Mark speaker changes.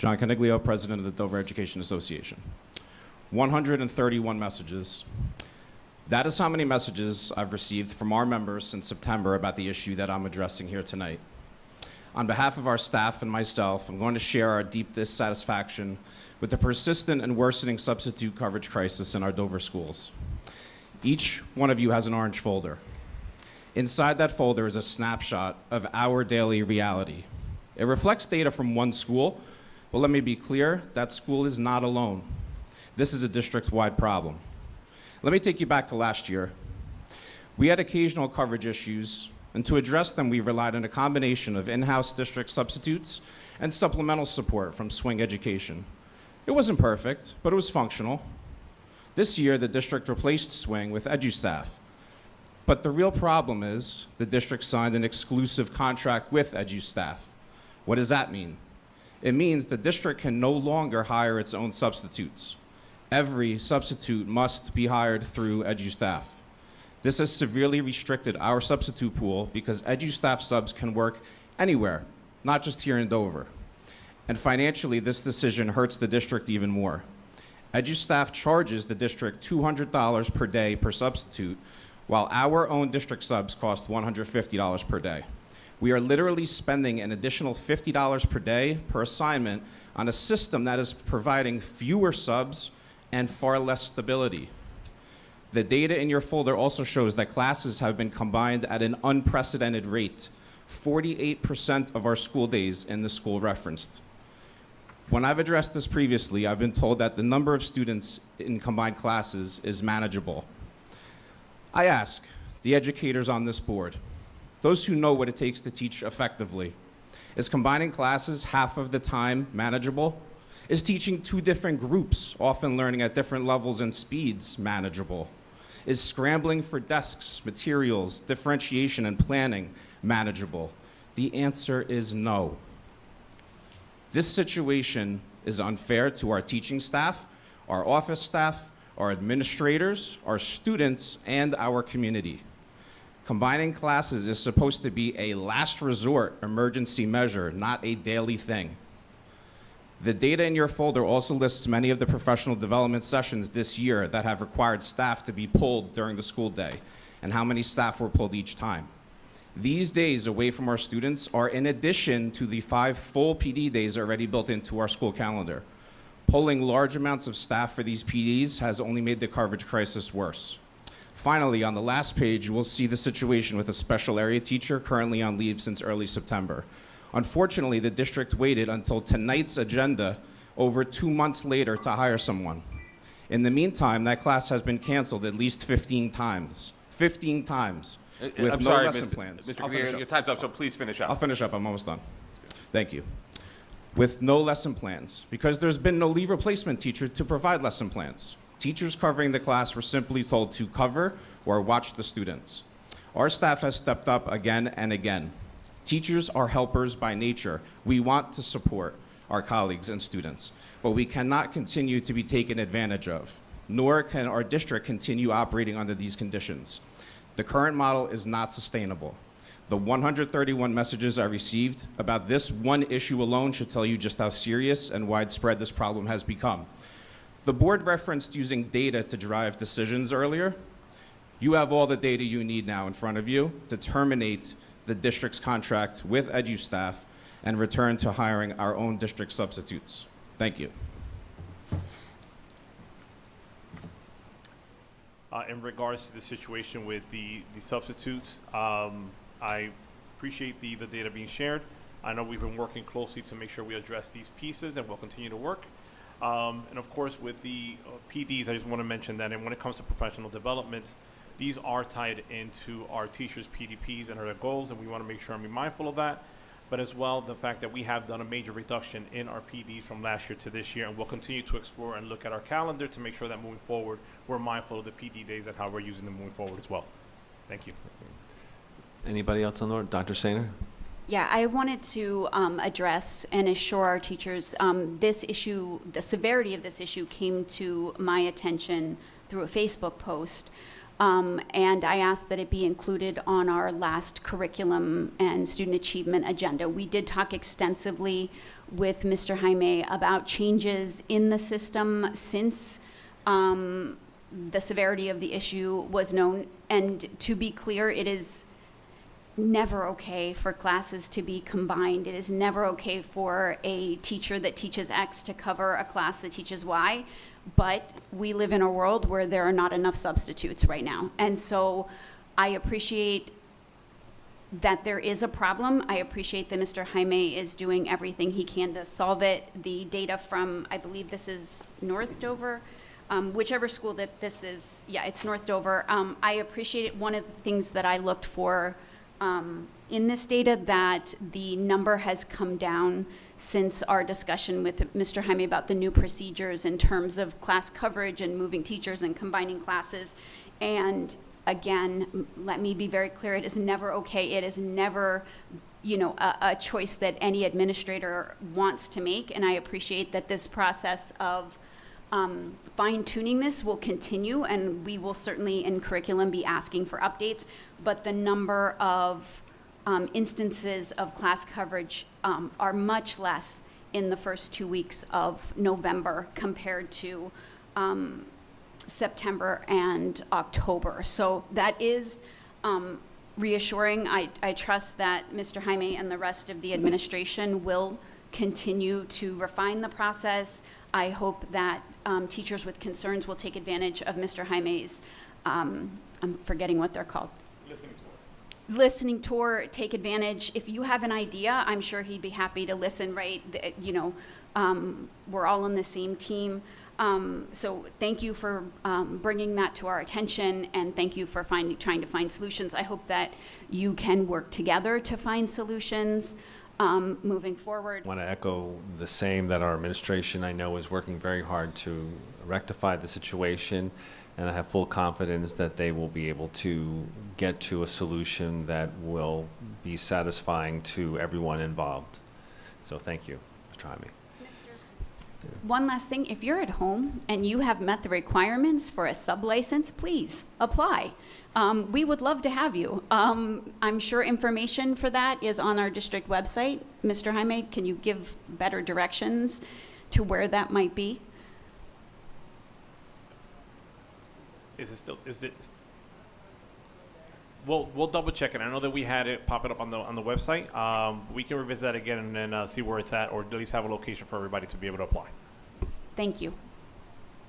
Speaker 1: John Coniglio, President of the Dover Education Association. 131 messages. That is how many messages I've received from our members since September about the issue that I'm addressing here tonight. On behalf of our staff and myself, I'm going to share our deep dissatisfaction with the persistent and worsening substitute coverage crisis in our Dover schools. Each one of you has an orange folder. Inside that folder is a snapshot of our daily reality. It reflects data from one school, but let me be clear, that school is not alone. This is a district-wide problem. Let me take you back to last year. We had occasional coverage issues, and to address them, we relied on a combination of in-house district substitutes and supplemental support from Swing Education. It wasn't perfect, but it was functional. This year, the district replaced Swing with EduStaff. But the real problem is the district signed an exclusive contract with EduStaff. What does that mean? It means the district can no longer hire its own substitutes. Every substitute must be hired through EduStaff. This has severely restricted our substitute pool because EduStaff subs can work anywhere, not just here in Dover. And financially, this decision hurts the district even more. EduStaff charges the district $200 per day per substitute, while our own district subs cost $150 per day. We are literally spending an additional $50 per day per assignment on a system that is providing fewer subs and far less stability. The data in your folder also shows that classes have been combined at an unprecedented rate. 48% of our school days in the school referenced. When I've addressed this previously, I've been told that the number of students in combined classes is manageable. I ask the educators on this board, those who know what it takes to teach effectively, is combining classes half of the time manageable? Is teaching two different groups, often learning at different levels and speeds, manageable? Is scrambling for desks, materials, differentiation, and planning manageable? The answer is no. This situation is unfair to our teaching staff, our office staff, our administrators, our students, and our community. Combining classes is supposed to be a last resort emergency measure, not a daily thing. The data in your folder also lists many of the professional development sessions this year that have required staff to be pulled during the school day, and how many staff were pulled each time. These days away from our students are in addition to the 5 full PD days already built into our school calendar. Pulling large amounts of staff for these PDs has only made the coverage crisis worse. Finally, on the last page, you will see the situation with a special area teacher currently on leave since early September. Unfortunately, the district waited until tonight's agenda over 2 months later to hire someone. In the meantime, that class has been canceled at least 15 times. 15 times. With no lesson plans.
Speaker 2: Mr. Coniglio, your time's up, so please finish up.
Speaker 1: I'll finish up. I'm almost done. Thank you. With no lesson plans, because there's been no leave replacement teacher to provide lesson plans. Teachers covering the class were simply told to cover or watch the students. Our staff has stepped up again and again. Teachers are helpers by nature. We want to support our colleagues and students, but we cannot continue to be taken advantage of, nor can our district continue operating under these conditions. The current model is not sustainable. The 131 messages I received about this one issue alone should tell you just how serious and widespread this problem has become. The board referenced using data to drive decisions earlier. You have all the data you need now in front of you to terminate the district's contract with EduStaff and return to hiring our own district substitutes. Thank you.
Speaker 3: In regards to the situation with the substitutes, I appreciate the data being shared. I know we've been working closely to make sure we address these pieces, and we'll continue to work. And of course, with the PDs, I just want to mention that when it comes to professional developments, these are tied into our teachers' PDPs and their goals, and we want to make sure and be mindful of that. But as well, the fact that we have done a major reduction in our PDs from last year to this year, and we'll continue to explore and look at our calendar to make sure that moving forward, we're mindful of the PD days and how we're using them moving forward as well. Thank you.
Speaker 4: Anybody else on the board? Dr. Sainer?
Speaker 5: Yeah, I wanted to address and assure our teachers this issue, the severity of this issue came to my attention through a Facebook post. And I asked that it be included on our last curriculum and student achievement agenda. We did talk extensively with Mr. Jaime about changes in the system since the severity of the issue was known. And to be clear, it is never okay for classes to be combined. It is never okay for a teacher that teaches X to cover a class that teaches Y. But we live in a world where there are not enough substitutes right now. And so I appreciate that there is a problem. I appreciate that Mr. Jaime is doing everything he can to solve it. The data from, I believe this is North Dover, whichever school that this is, yeah, it's North Dover. I appreciate it. One of the things that I looked for in this data, that the number has come down since our discussion with Mr. Jaime about the new procedures in terms of class coverage and moving teachers and combining classes. And again, let me be very clear, it is never okay. It is never, a choice that any administrator wants to make. And I appreciate that this process of fine-tuning this will continue, and we will certainly in curriculum be asking for updates, but the number of instances of class coverage are much less in the first 2 weeks of November compared to September and October. So that is reassuring. I trust that Mr. Jaime and the rest of the administration will continue to refine the process. I hope that teachers with concerns will take advantage of Mr. Jaime's, I'm forgetting what they're called. Listening tour, take advantage. If you have an idea, I'm sure he'd be happy to listen, right? We're all on the same team. So thank you for bringing that to our attention, and thank you for trying to find solutions. I hope that you can work together to find solutions moving forward.
Speaker 4: I want to echo the same, that our administration, I know, is working very hard to rectify the situation, and I have full confidence that they will be able to get to a solution that will be satisfying to everyone involved. So thank you, Mr. Jaime.
Speaker 5: One last thing, if you're at home and you have met the requirements for a sub-license, please apply. We would love to have you. I'm sure information for that is on our district website. Mr. Jaime, can you give better directions to where that might be?
Speaker 3: We'll double check it. I know that we had it pop it up on the website. We can revisit that again and then see where it's at, or at least have a location for everybody to be able to apply.
Speaker 5: Thank you.